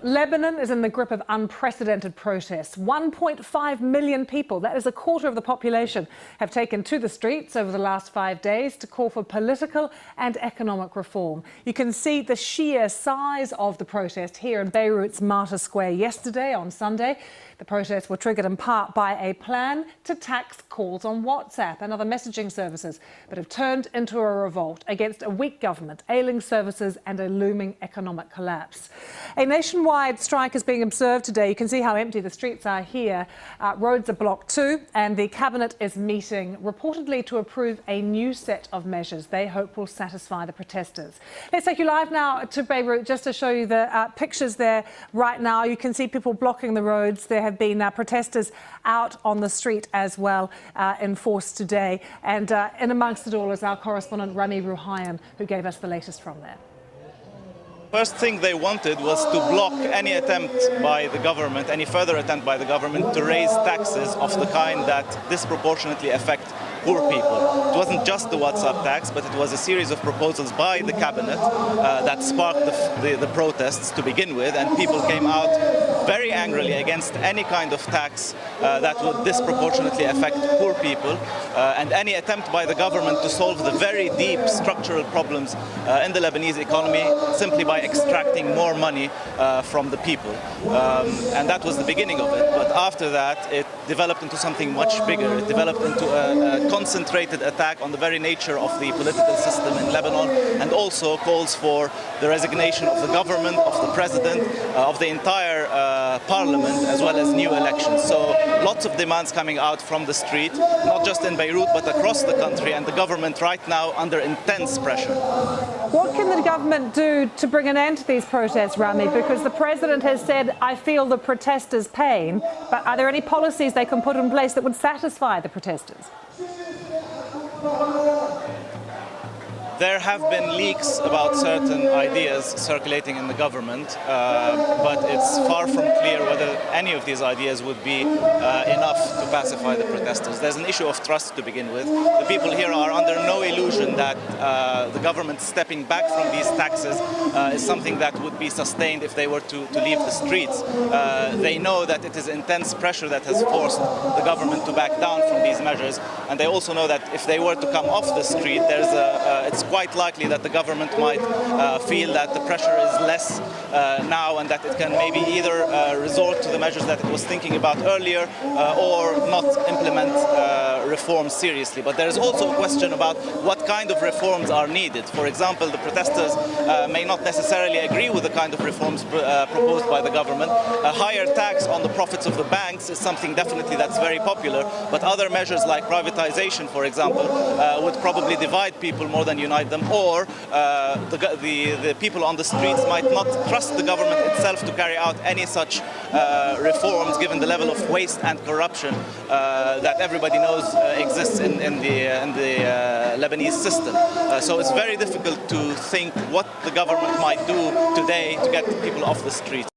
Lebanon is in the grip of unprecedented protests. 1.5 million people, that is a quarter of the population, have taken to the streets over the last 5 days to call for political and economic reform. You can see the sheer size of the protest here in Beirut's Martyr Square yesterday on Sunday. The protests were triggered in part by a plan to tax calls on WhatsApp and other messaging services, but have turned into a revolt against a weak government, ailing services and a looming economic collapse. A nationwide strike is being observed today. You can see how empty the streets are here. Roads are blocked too, and the cabinet is meeting reportedly to approve a new set of measures they hope will satisfy the protesters. Let's take you live now to Beirut just to show you the pictures there right now. You can see people blocking the roads. There have been protesters out on the street as well in force today. And in amongst it all is our correspondent Rami Ruhayan, who gave us the latest from there. First thing they wanted was to block any attempt by the government, any further attempt by the government to raise taxes of the kind that disproportionately affect poor people. It wasn't just the WhatsApp tax, but it was a series of proposals by the cabinet that sparked the protests to begin with, and people came out very angrily against any kind of tax that would disproportionately affect poor people, and any attempt by the government to solve the very deep structural problems in the Lebanese economy simply by extracting more money from the people. And that was the beginning of it. But after that, it developed into something much bigger. It developed into a concentrated attack on the very nature of the political system in Lebanon, and also calls for the resignation of the government, of the president, of the entire parliament, as well as new elections. So lots of demands coming out from the street, not just in Beirut, but across the country, and the government right now under intense pressure. What can the government do to bring an end to these protests, Rami? Because the president has said, I feel the protesters' pain, but are there any policies they can put in place that would satisfy the protesters? There have been leaks about certain ideas circulating in the government, but it's far from clear whether any of these ideas would be enough to pacify the protesters. There's an issue of trust to begin with. The people here are under no illusion that the government stepping back from these taxes is something that would be sustained if they were to leave the streets. They know that it is intense pressure that has forced the government to back down from these measures, and they also know that if they were to come off the street, it's quite likely that the government might feel that the pressure is less now, and that it can maybe either resort to the measures that it was thinking about earlier or not implement reforms seriously. But there is also a question about what kind of reforms are needed. For example, the protesters may not necessarily agree with the kind of reforms proposed by the government. A higher tax on the profits of the banks is something definitely that's very popular, but other measures like privatization, for example, would probably divide people more than unite them, or the people on the streets might not trust the government itself to carry out any such reforms, given the level of waste and corruption that everybody knows exists in the Lebanese system. So it's very difficult to think what the government might do today to get people off the streets.